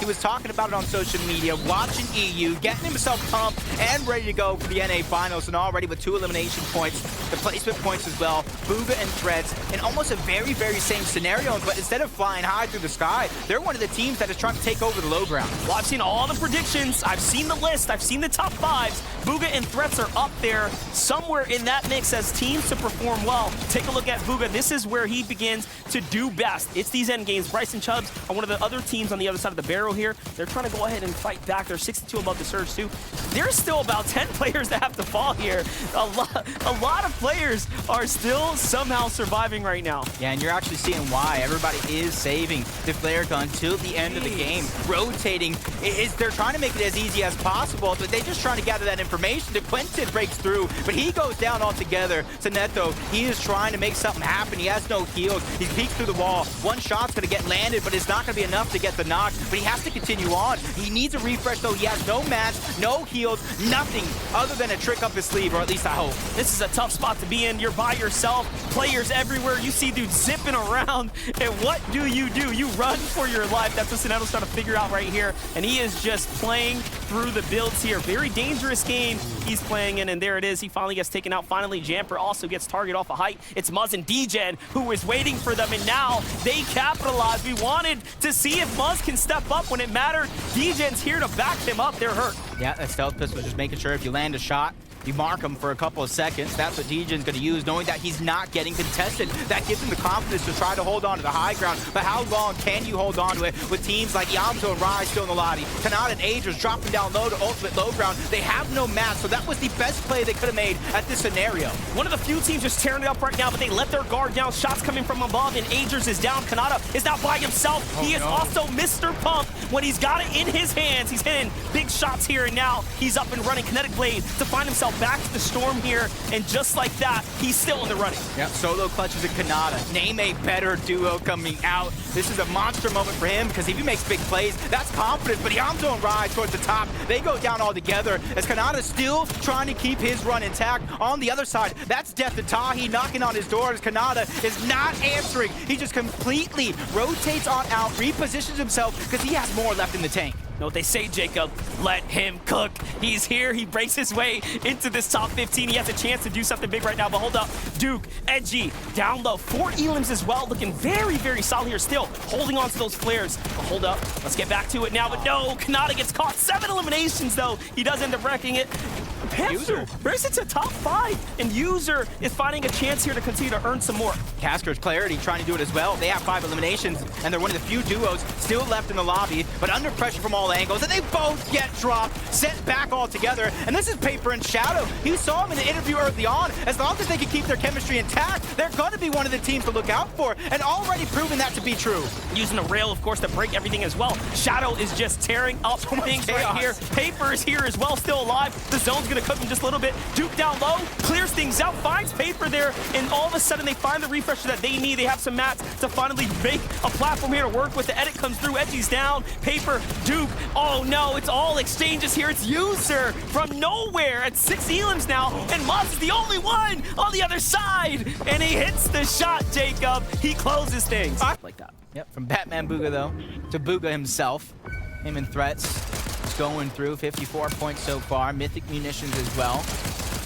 He was talking about it on social media, watching EU, getting himself pumped and ready to go for the NA Finals, and already with 2 elimination points, the placement points as well. Bugha and Threads in almost a very, very same scenario, but instead of flying high through the sky, they're one of the teams that is trying to take over the low ground. Well, I've seen all the predictions. I've seen the list. I've seen the top 5s. Bugha and Threats are up there somewhere in that mix as teams to perform well. Take a look at Bugha. This is where he begins to do best. It's these end games. Bryce and Chubbs are one of the other teams on the other side of the barrel here. They're trying to go ahead and fight back. They're 62 above the Surge too. There's still about 10 players that have to fall here. A lot of players are still somehow surviving right now. Yeah, and you're actually seeing why. Everybody is saving the flare gun till the end of the game. Rotating, they're trying to make it as easy as possible, but they're just trying to gather that information. Quentin breaks through, but he goes down altogether. To Neto, he is trying to make something happen. He has no heals. He's peeked through the wall. One shot's going to get landed, but it's not going to be enough to get the knock. But he has to continue on. He needs a refresh, though. He has no mats, no heals, nothing other than a trick up his sleeve, or at least I hope. This is a tough spot to be in. You're by yourself. Players everywhere. You see dudes zipping around. And what do? You run for your life. That's what Sineto's trying to figure out right here. And he is just playing through the builds here. Very dangerous game he's playing in, and there it is. He finally gets taken out. Finally, Jamper also gets target off a height. It's Muzz and DGen who was waiting for them, and now they capitalize. We wanted to see if Muzz can step up when it mattered. DGen's here to back him up. They're hurt. Yeah, that stealth pistol, just making sure if you land a shot, you mark him for a couple of seconds. That's what DGen's going to use, knowing that he's not getting contested. That gives him the confidence to try to hold on to the high ground. But how long can you hold on to it with teams like Yamto and Rai still in the lobby? Kanata and Agers dropping down low to ultimate low ground. They have no mats, so that was the best play they could have made at this scenario. One of the few teams just tearing it up right now, but they let their guard down. Shots coming from above, and Agers is down. Kanata is now by himself. He is also Mr. Pump when he's got it in his hands. He's hitting big shots here, and now he's up and running. Kinetic Blade to find himself back to the storm here, and just like that, he's still in the running. Yep, solo clutches and Kanata. Name a better duo coming out. This is a monster moment for him, because if he makes big plays, that's confidence. But Yamto and Rai towards the top, they go down all together, as Kanata still trying to keep his run intact. On the other side, that's Death to Tahi knocking on his door, as Kanata is not answering. He just completely rotates on out, repositions himself, because he has more left in the tank. Know what they say, Jacob? Let him cook. He's here. He breaks his way into this top 15. He has a chance to do something big right now, but hold up. Duke, Edgy, down low. 4 elims as well, looking very, very solid here still. Holding on to those flares. But hold up. Let's get back to it now, but no. Kanata gets caught. 7 eliminations, though. He does end up wrecking it. Panther brings it to top 5, and User is finding a chance here to continue to earn some more. Casker's Clarity trying to do it as well. They have 5 eliminations, and they're one of the few duos still left in the lobby, but under pressure from all angles, and they both get dropped, sent back all together. And this is Paper and Shadow. You saw him in the interview early on. As long as they can keep their chemistry intact, they're going to be one of the teams to look out for, and already proven that to be true. Using the rail, of course, to break everything as well. Shadow is just tearing up things right here. Paper is here as well, still alive. The zone's going to cook him just a little bit. Duke down low, clears things out, finds Paper there, and all of a sudden they find the refresher that they need. They have some mats to finally make a platform here to work with. The edit comes through, Edgy's down, Paper, Duke. Oh no, it's all exchanges here. It's User from nowhere at 6 elims now, and Muzz is the only one on the other side, and he hits the shot, Jacob. He closes things. Like that. Yep, from Batman Bugha, though, to Bugha himself. Him and Threats going through 54 points so far. Mythic munitions as well.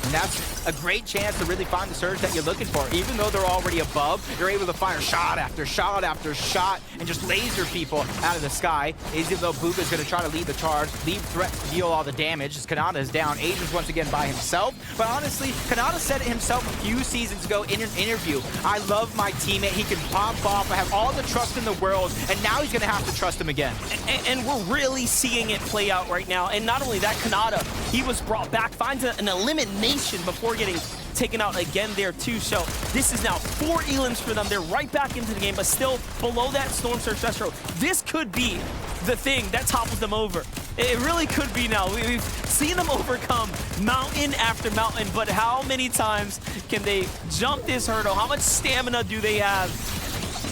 And that's a great chance to really find the surge that you're looking for. Even though they're already above, you're able to fire shot after shot after shot and just laser people out of the sky. Even though Bugha's going to try to lead the charge, leave Threats to deal all the damage as Kanata is down. Agents once again by himself. But honestly, Kanata said it himself a few seasons ago in an interview. I love my teammate. He can pop off. I have all the trust in the world. And now he's going to have to trust him again. And we're really seeing it play out right now. And not only that, Kanata, he was brought back, finds an elimination before getting taken out again there too. So this is now 4 elims for them. They're right back into the game, but still below that Storm Surge threshold. This could be the thing that topples them over. It really could be now. We've seen them overcome mountain after mountain, but how many times can they jump this hurdle? How much stamina do they have?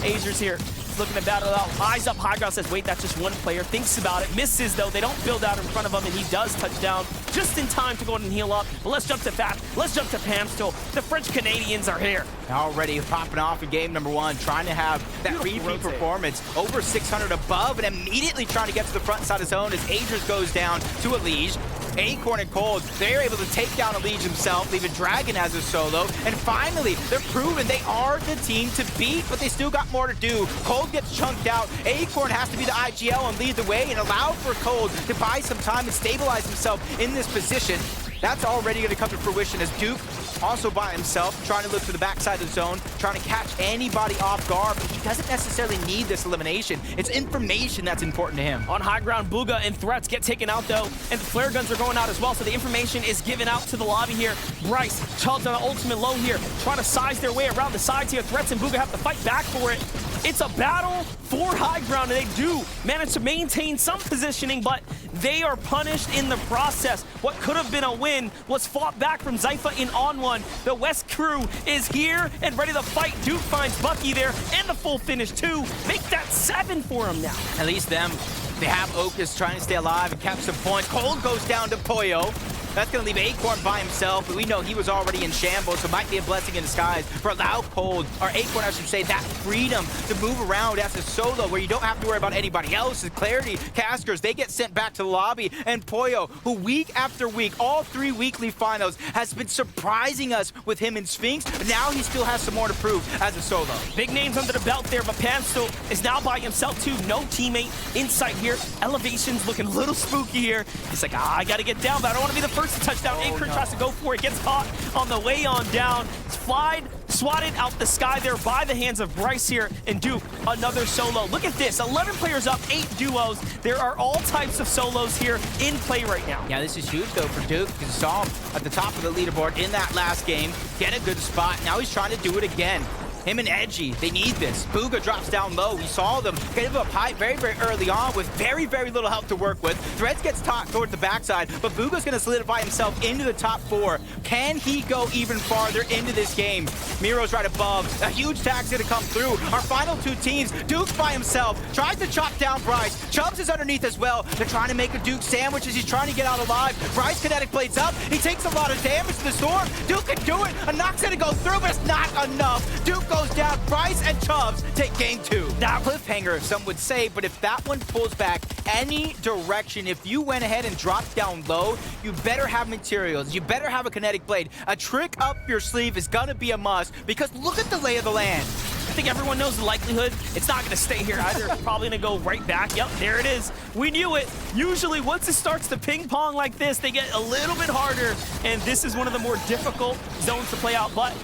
Agers here. Threats looking to battle out. Eyes up, high ground says, wait, that's just one player. Thinks about it, misses though. They don't build out in front of him, and he does touch down just in time to go ahead and heal up. But let's jump to Fat. Let's jump to Pam still. The French Canadians are here. Already popping off in game number 1, trying to have that repeat performance. Over 600 above, and immediately trying to get to the front side of zone as Adrian goes down to Elige. Acorn and Cold, they're able to take down Elige himself, leaving Dragon as a solo. And finally, they're proven they are the team to beat, but they still got more to do. Cold gets chunked out. Acorn has to be the IGL and lead the way and allow for Cold to buy some time and stabilize himself in this position. That's already going to come to fruition as Duke also by himself, trying to look to the backside of the zone, trying to catch anybody off guard, but he doesn't necessarily need this elimination. It's information that's important to him. On high ground, Booga and Threats get taken out though, and the flare guns are going out as well, so the information is given out to the lobby here. Bryce, Chubbs on the ultimate low here, trying to size their way around the sides here. Threats and Booga have to fight back for it. It's a battle for high ground, and they do manage to maintain some positioning, but they are punished in the process. What could have been a win was fought back from Zypha in on one. The West crew is here and ready to fight. Duke finds Bucky there and the full finish too. Make that 7 for him now. At least them, they have Okus trying to stay alive and capture some points. Cold goes down to Poyo. That's going to leave Acorn by himself, but we know he was already in shambles, so it might be a blessing in disguise for allow Cold, or Acorn I should say, that freedom to move around as a solo where you don't have to worry about anybody else's Clarity, Casters, they get sent back to the lobby, and Poyo, who week after week, all 3 weekly finals, has been surprising us with him in Sphinx, but now he still has some more to prove as a solo. Big names under the belt there, but Pamstel is now by himself too. No teammate inside here. Elevation's looking a little spooky here. He's like, I got to get down, but I don't want to be the first to touch down. Acorn tries to go for it, gets caught on the way on down. It's swatted out the sky there by the hands of Bryce here, and Duke, another solo. Look at this, 11 players up, 8 duos. There are all types of solos here in play right now. Yeah, this is huge though for Duke, because you saw him at the top of the leaderboard in that last game, get a good spot. Now he's trying to do it again. Him and Edgy, they need this. Booga drops down low. We saw them get up high very, very early on with very, very little help to work with. Threads gets tossed towards the backside, but Booga's gonna solidify himself into the top 4. Can he go even farther into this game? Miro's right above. A huge tag's gonna come through. Our final 2 teams, Duke's by himself, tries to chop down Bryce. Chubbs is underneath as well. They're trying to make a Duke sandwich as he's trying to get out alive. Bryce kinetic blades up. He takes a lot of damage to the storm. Duke can do it. A knock's gonna go through, but it's not enough. Duke goes down. Bryce and Chubbs take game 2. That cliffhanger, some would say, but if that one pulls back any direction, if you went ahead and dropped down low, you better have materials. You better have a kinetic blade. A trick up your sleeve is gonna be a must, because look at the lay of the land. I think everyone knows the likelihood. It's not going to stay here either. It's probably going to go right back. Yep, there it is. We knew it. Usually, once it starts to ping pong like this, they get a little bit harder, and this is one of the more difficult zones to play out, but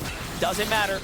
doesn't matter.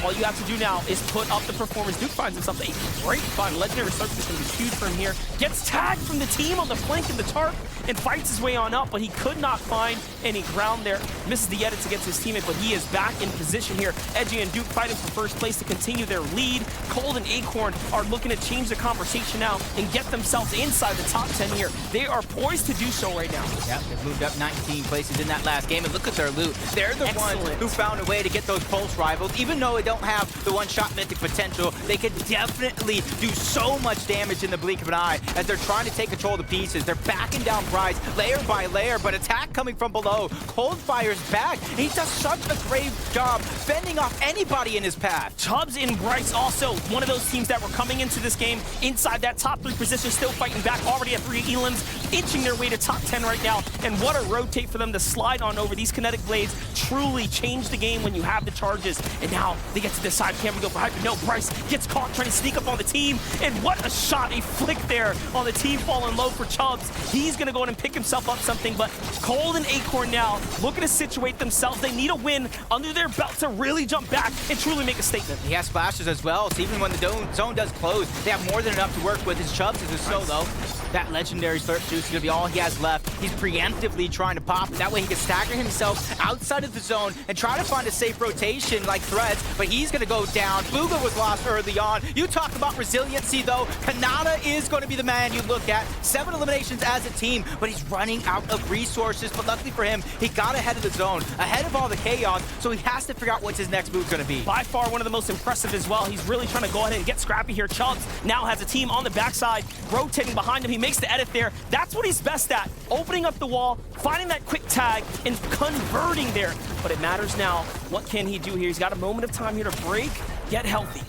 All you have to do now is put up the performance. Duke finds himself a great fun. Legendary Circle is going to be huge for him here. Gets tagged from the team on the flank in the tarp and fights his way on up, but he could not find any ground there. Misses the edits against his teammate, but he is back in position here. Edgy and Duke fighting for first place to continue their lead. Cold and Acorn are looking to change the conversation now and get themselves inside the top 10 here. They are poised to do so right now. Yep, they've moved up 19 places in that last game, and look at their loot. They're the ones who found a way to get those pulse rivals. Even though they don't have the one-shot mythic potential, they could definitely do so much damage in the blink of an eye as they're trying to take control of the pieces. They're backing down Bryce layer by layer, but attack coming from below. Cold fires back, and he does such a great job fending off anybody in his path. Chubbs and Bryce also one of those teams that were coming into this game inside that top 3 position, still fighting back, already at 3 elims, inching their way to top 10 right now. And what a rotate for them to slide on over. These kinetic blades truly change the game when you have the charges. And now they get to decide, can we go for hyper? No, Bryce gets caught trying to sneak up on the team. And what a shot, a flick there on the team falling low for Chubbs. He's gonna go in and pick himself up something, but Cold and Acorn now looking to situate themselves. They need a win under their belt to really jump back and truly make a statement. He has splashes as well, so even when the zone does close, they have more than enough to work with. His Chubbs is a solo. That legendary slurp juice is gonna be all he has left. He's preemptively trying to pop it. That way he can stagger himself outside of the zone and try to find a safe rotation like Threads, but but he's going to go down. Bugha was lost early on. You talk about resiliency, though. Kanata is going to be the man you look at. 7 eliminations as a team, but he's running out of resources. But luckily for him, he got ahead of the zone, ahead of all the chaos, so he has to figure out what's his next move going to be. By far one of the most impressive as well. He's really trying to go ahead and get scrappy here. Chubbs now has a team on the backside, rotating behind him. He makes the edit there. That's what he's best at, opening up the wall, finding that quick tag, and converting there. But it matters now. What can he do here? He's got a moment of time here to break, get healthy.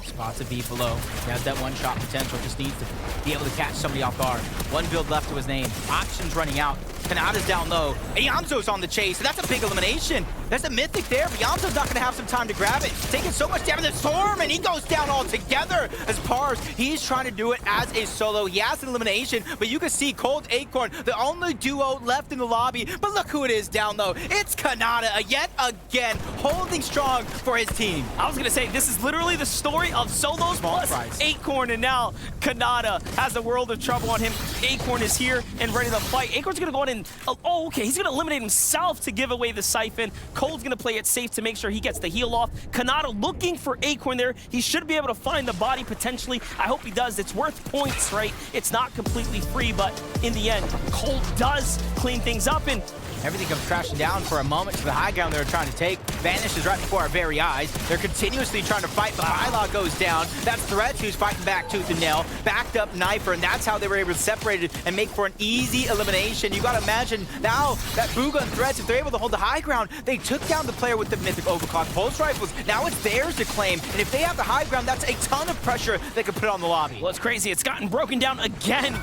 Spots a beat below. He has that one-shot potential. Just needs to be able to catch somebody off guard. 1 build left to his name. Options running out. Kanata's down low. Yamzo's on the chase, so that's a big elimination. There's a Mythic there, but Yamzo's not going to have some time to grab it. Taking so much damage. The Storm, and he goes down altogether. As Pars, he's trying to do it as a solo. He has an elimination, but you can see Cold Acorn, the only duo left in the lobby. But look who it is down low. It's Kanata yet again, holding strong for his team. I was going to say, this is literally the story of solos plus Acorn, and now Kanata has a world of trouble on him. Acorn is here and ready to fight. Acorn's going to go in and, oh, okay, he's going to eliminate himself to give away the siphon. Cold's going to play it safe to make sure he gets the heal off. Kanata looking for Acorn there. He should be able to find the body potentially. I hope he does. It's worth points, right? It's not completely free, but in the end, Cold does clean things up, and everything comes crashing down for a moment to the high ground they're trying to take. Vanishes right before our very eyes. They're continuously trying to fight, but Hyla goes down. That's Threats who's fighting back tooth and nail. Backed up Knifer, and that's how they were able to separate it and make for an easy elimination. You gotta imagine now that Bugha and Threats, if they're able to hold the high ground, they took down the player with the Mythic Overclock Pulse Rifles. Now it's theirs to claim, and if they have the high ground, that's a ton of pressure they could put on the lobby. Well, it's crazy. It's gotten broken down again.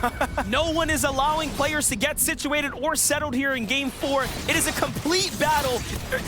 No one is allowing players to get situated or settled here in Game 4. It is a complete battle.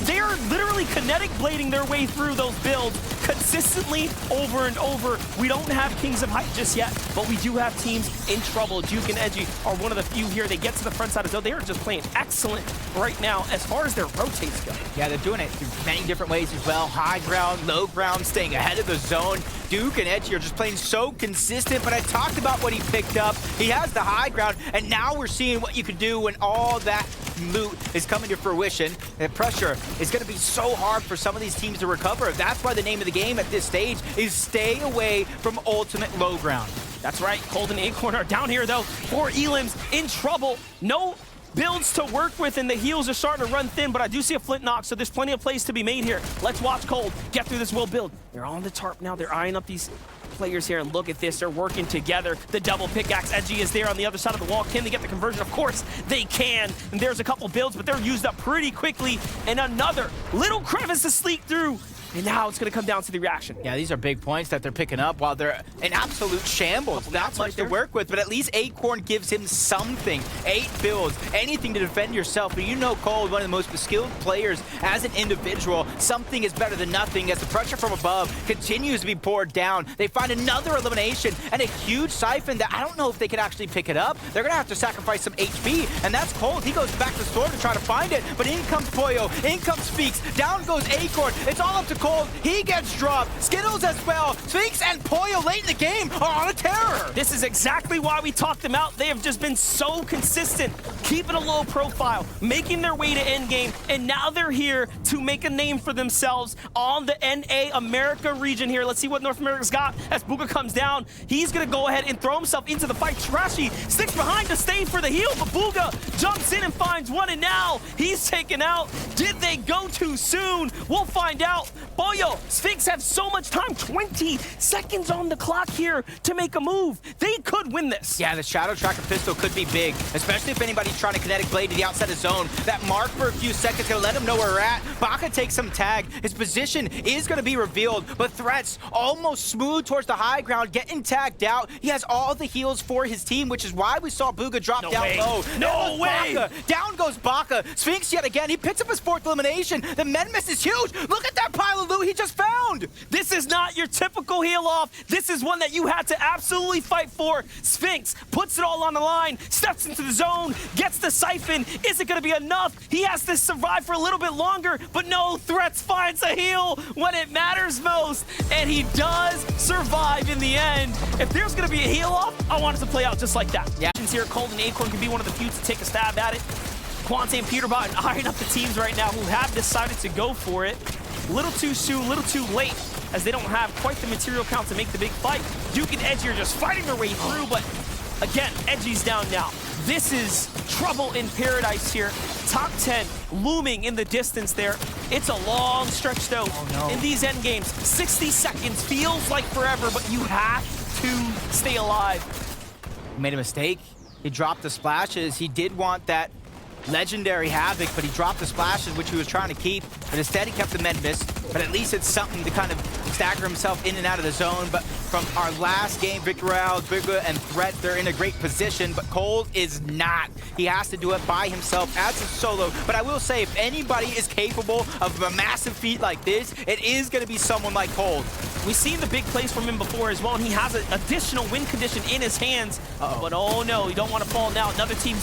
They are literally kinetic blading their way through those builds consistently over and over. We don't have Kings of Height just yet, but we do have teams in trouble. Juke and Edgy are one of the few here. They get to the front side of the zone. They are just playing excellent right now as far as their rotates go. Yeah, they're doing it through many different ways as well. High ground, low ground, staying ahead of the zone. Duke and Edgy are just playing so consistent, but I talked about what he picked up. He has the high ground, and now we're seeing what you can do when all that loot is coming to fruition. The pressure is going to be so hard for some of these teams to recover. That's why the name of the game at this stage is stay away from ultimate low ground. That's right. Cold and Acorn are down here, though. 4 Elims in trouble. No builds to work with, and the heals are starting to run thin, but I do see a Flint knock, so there's plenty of plays to be made here. Let's watch Cold get through this will build. They're on the tarp now. They're eyeing up these players here, and look at this. They're working together. The double pickaxe. Edgy is there on the other side of the wall. Can they get the conversion? Of course they can. And there's a couple builds, but they're used up pretty quickly. And another little crevice to sleep through. And now it's going to come down to the reaction. Yeah, these are big points that they're picking up while they're in absolute shambles. Not much to work with, but at least Acorn gives him something. 8 builds, anything to defend yourself. But you know Cold, one of the most skilled players as an individual. Something is better than nothing as the pressure from above continues to be poured down. They find another elimination and a huge siphon that I don't know if they can actually pick it up. They're going to have to sacrifice some HP, and that's Cold. He goes back to the storm to try to find it, but in comes Poyo, in comes Speaks, down goes Acorn. It's all up to Cold. He gets dropped. Skittles as well. Sphinx and Poyo late in the game are on a terror. This is exactly why we talked them out. They have just been so consistent, keeping a low profile, making their way to endgame, and now they're here to make a name for themselves on the NA America region here. Let's see what North America's got as Bugha comes down. He's going to go ahead and throw himself into the fight. Trashy sticks behind to stay for the heal, but Bugha jumps in and finds one, and now he's taken out. Did they go too soon? We'll find out. Poyo, Sphinx have so much time, 20 seconds on the clock here to make a move. They could win this. Yeah, the Shadow Tracker pistol could be big, especially if anybody's trying to kinetic blade to the outside of zone. That mark for a few seconds gonna let him know where we're at. Baka takes some tag. His position is gonna be revealed, but Threats almost smooth towards the high ground, getting tagged out. He has all the heals for his team, which is why we saw Bugha drop down low. No way! Baka. Down goes Baka. Sphinx yet again. He picks up his 4th elimination. The med miss is huge. Look at that pile of loot he just found. This is not your typical heal off. This is one that you had to absolutely fight for. Sphinx puts it all on the line, steps into the zone, gets the siphon. Is it going to be enough? He has to survive for a little bit longer, but no, Threats finds a heal when it matters most, and he does survive in the end. If there's going to be a heal off, I want it to play out just like that. Yeah. Here, Cold and Acorn can be one of the few to take a stab at it. Quante and Peterbot eyeing up the teams right now who have decided to go for it. A little too soon, a little too late, as they don't have quite the material count to make the big fight. Duke and Edgy are just fighting their way through, but again, Edgy's down now. This is trouble in paradise here. Top 10 looming in the distance there. It's a long stretch though. In these end games. 60 seconds feels like forever, but you have to stay alive. He made a mistake. He dropped the splashes. He did want that legendary Havoc, but he dropped the splashes, which he was trying to keep. But instead, he kept the Menbus. But at least it's something to kind of stagger himself in and out of the zone. But from our last game, Victor Royale, Booga, and Threat, they're in a great position. But Cold is not. He has to do it by himself as a solo. But I will say, if anybody is capable of a massive feat like this, it is going to be someone like Cold. We've seen the big plays from him before as well, and he has an additional win condition in his hands. But oh no, you don't want to fall now. Another team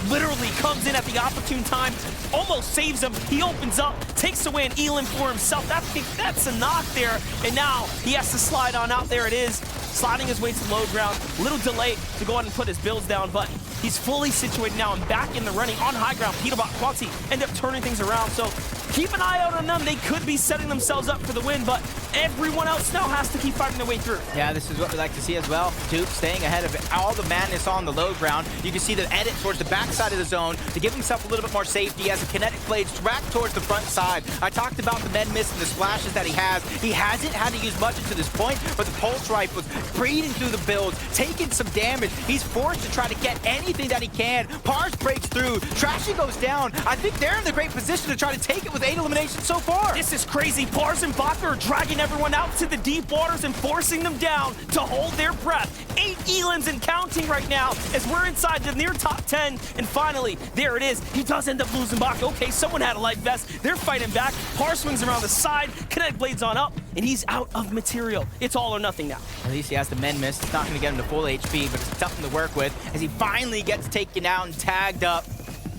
literally comes in at the opportune time, almost saves him. He opens up, takes away an Elam for himself. That's a knock there, and now he has to slide on out. There it is, sliding his way to low ground. Little delay to go ahead and put his builds down, but he's fully situated now and back in the running on high ground. Peterbot, Quanti end up turning things around, so keep an eye out on them. They could be setting themselves up for the win, but everyone else now has to keep fighting their way through. Yeah, this is what we like to see as well. Duke staying ahead of all the madness on the low ground. You can see the edit towards the backside of the zone to give himself a little bit more safety as the kinetic blades track towards the front side. I talked about the men miss and the splashes that he has. He hasn't had to use much to this point, but the pulse rifles breeding through the builds, taking some damage. He's forced to try to get anything that he can. Pars breaks through. Trashy goes down. I think they're in the great position to try to take it with 8 eliminations so far. This is crazy. Pars and Baka are dragging everyone out to the deep waters and forcing them down to hold their breath. 8 Elans and counting right now as we're inside the near top 10. And finally, there it is. He does end up losing Baka. Okay, someone had a life vest. They're fighting back. Pars swings around the side. Kinetic blades on up, and he's out of material. It's all or nothing now. At least he has the men miss. It's not going to get him to full HP, but it's something to work with as he finally gets taken out and tagged up.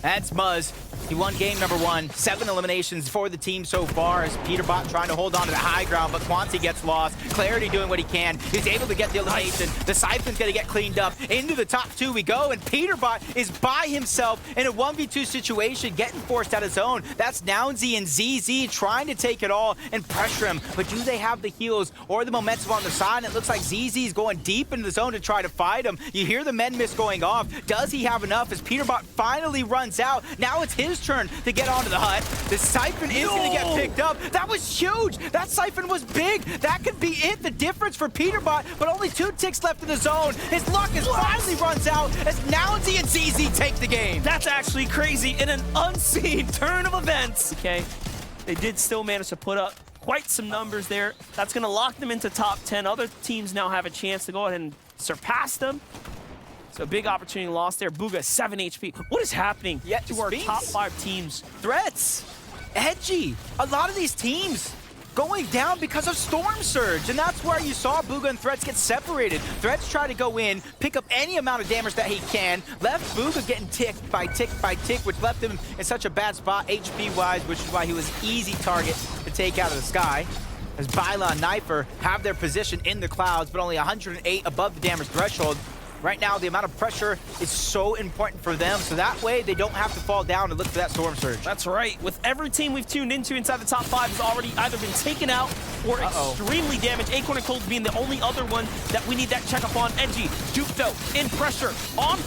That's Muzz. He won game number 1. 7 eliminations for the team so far as Peterbot trying to hold on to the high ground, but Quanti gets lost. Clarity doing what he can. He's able to get the elimination. The Siphon's going to get cleaned up. Into the top 2 we go, and Peterbot is by himself in a 1v2 situation, getting forced out of zone. That's Nounsy and ZZ trying to take it all and pressure him. But do they have the heals or the momentum on the side? It looks like ZZ is going deep into the zone to try to fight him. You hear the men miss going off. Does he have enough as Peterbot finally runs out? Now it's his turn to get onto the hut. The Siphon is going to get picked up. That was huge. That Siphon was big. That could be it. The difference for Peterbot, but only 2 ticks left in the zone. His luck is finally runs out as Nounsy and ZZ take the game. That's actually crazy in an unseen turn of events. Okay, they did still manage to put up quite some numbers there. That's going to lock them into top 10. Other teams now have a chance to go ahead and surpass them. So big opportunity lost there. Booga, 7 HP. What is happening to our top 5 teams? Threats, Edgy. A lot of these teams going down because of Storm Surge, and that's where you saw Booga and Threats get separated. Threats try to go in, pick up any amount of damage that he can, left Booga getting tick by tick by tick, which left him in such a bad spot HP-wise, which is why he was easy target to take out of the sky. As Byla and Knifer have their position in the clouds, but only 108 above the damage threshold. Right now, the amount of pressure is so important for them, so that way they don't have to fall down and look for that Storm Surge. That's right. With every team we've tuned into inside the top 5 has already either been taken out or extremely damaged. Acorn and Cold being the only other one that we need that checkup on. Edgy, Duke though, in pressure, on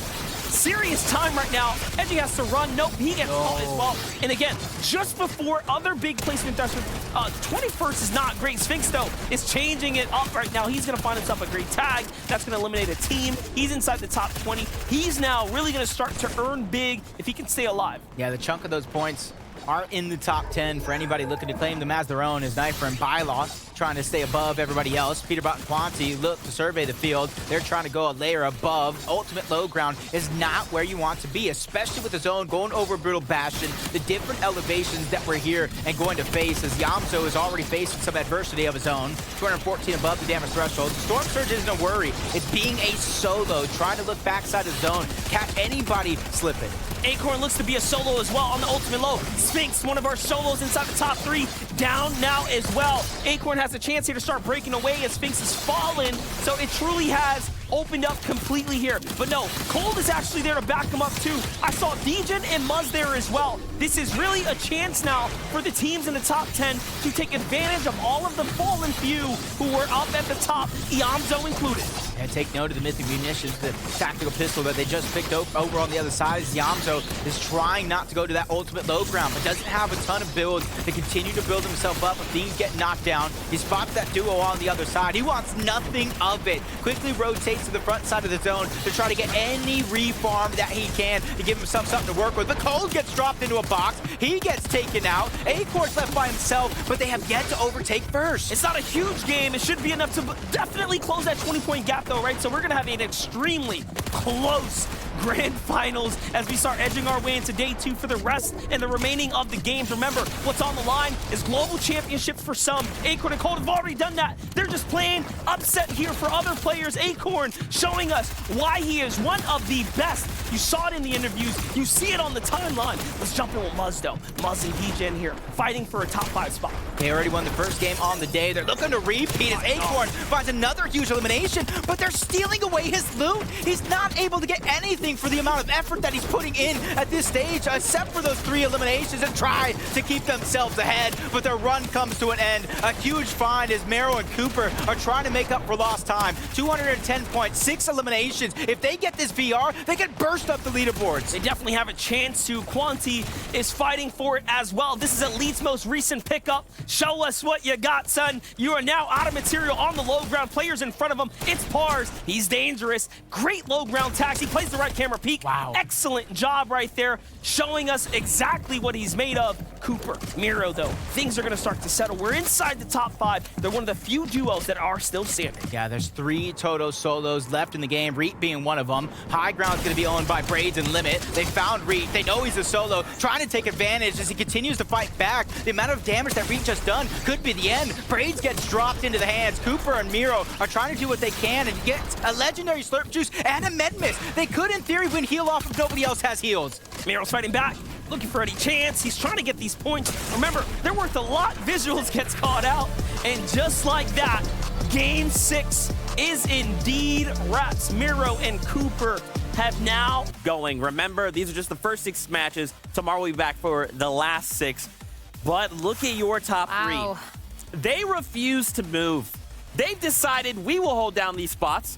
serious time right now. Edgy has to run. Nope, he gets caught as well. And again, just before other big placement threshold, 21st is not great. Sphinx though is changing it up right now. He's gonna find himself a great tag. That's gonna eliminate a team. He's inside the top 20. He's now really gonna start to earn big if he can stay alive. Yeah, the chunk of those points are in the top 10 for anybody looking to claim them as their own. Is Knifer and Byla trying to stay above everybody else. Peterbot and Quanti look to survey the field. They're trying to go a layer above. Ultimate low ground is not where you want to be, especially with the zone going over Brutal Bastion, the different elevations that we're here and going to face, as Yamso is already facing some adversity of his own. 214 above the damage threshold. Storm Surge isn't a worry. It's being a solo, trying to look backside of the zone, catch anybody slipping. Acorn looks to be a solo as well on the ultimate low. Sphinx, one of our solos inside the top 3, down now as well. Acorn has a chance here to start breaking away as Sphinx has fallen, so it truly has opened up completely here. But no, Cold is actually there to back him up too. I saw Degen and Muzz there as well. This is really a chance now for the teams in the top 10 to take advantage of all of the fallen few who were up at the top, Iamzo included. And take note of the Mythic Munitions, the tactical pistol that they just picked over on the other side. Yamzo is trying not to go to that ultimate low ground, but doesn't have a ton of builds to continue to build himself up if things get knocked down. He spots that duo on the other side. He wants nothing of it. Quickly rotates to the front side of the zone to try to get any refarm that he can to give himself something to work with. But Cold gets dropped into a box. He gets taken out. Acorn's left by himself, but they have yet to overtake first. It's not a huge game. It should be enough to definitely close that 20-point gap though, right? So we're gonna have an extremely close grand finals as we start edging our way into day 2 for the rest and the remaining of the games. Remember, what's on the line is global championships for some. Acorn and Cold have already done that. They're just playing upset here for other players. Acorn showing us why he is one of the best. You saw it in the interviews. You see it on the timeline. Let's jump in with Muzz though. Muzz and Degen here fighting for a top 5 spot. They already won the first game on the day. They're looking to repeat as Acorn finds another huge elimination, but they're stealing away his loot. He's not able to get anything for the amount of effort that he's putting in at this stage, except for those 3 eliminations, and try to keep themselves ahead, but their run comes to an end. A huge find as Mero and Cooper are trying to make up for lost time. 210 points, 6 eliminations. If they get this VR, they can burst up the leaderboards. They definitely have a chance to. Quanti is fighting for it as well. This is Elite's most recent pickup. Show us what you got, son. You are now out of material on the low ground. Players in front of him. It's Pars. He's dangerous. Great low ground tax. He plays the right camera peek. Wow. Excellent job right there, showing us exactly what he's made of. Cooper, Mero, though, things are going to start to settle. We're inside the top 5. They're one of the few duos that are still standing. Yeah, there's 3 Toto solos left in the game, Reet being one of them. High ground's going to be owned by Braids and Limit. They found Reet. They know he's a solo, trying to take advantage as he continues to fight back. The amount of damage that Reet just done could be the end. Braids gets dropped into the hands. Cooper and Mero are trying to do what they can and get a legendary Slurp Juice and a Med Miss. They could, in theory, win heal off if nobody else has heals. Mero's fighting back, looking for any chance. He's trying to get these points. Remember, they're worth a lot. Visuals gets caught out, and just like that, Game 6 is indeed wrapped. Mero and Cooper have now going. Remember, these are just the first 6 matches. Tomorrow we'll be back for the last 6. But look at your top 3. They refuse to move. They've decided we will hold down these spots.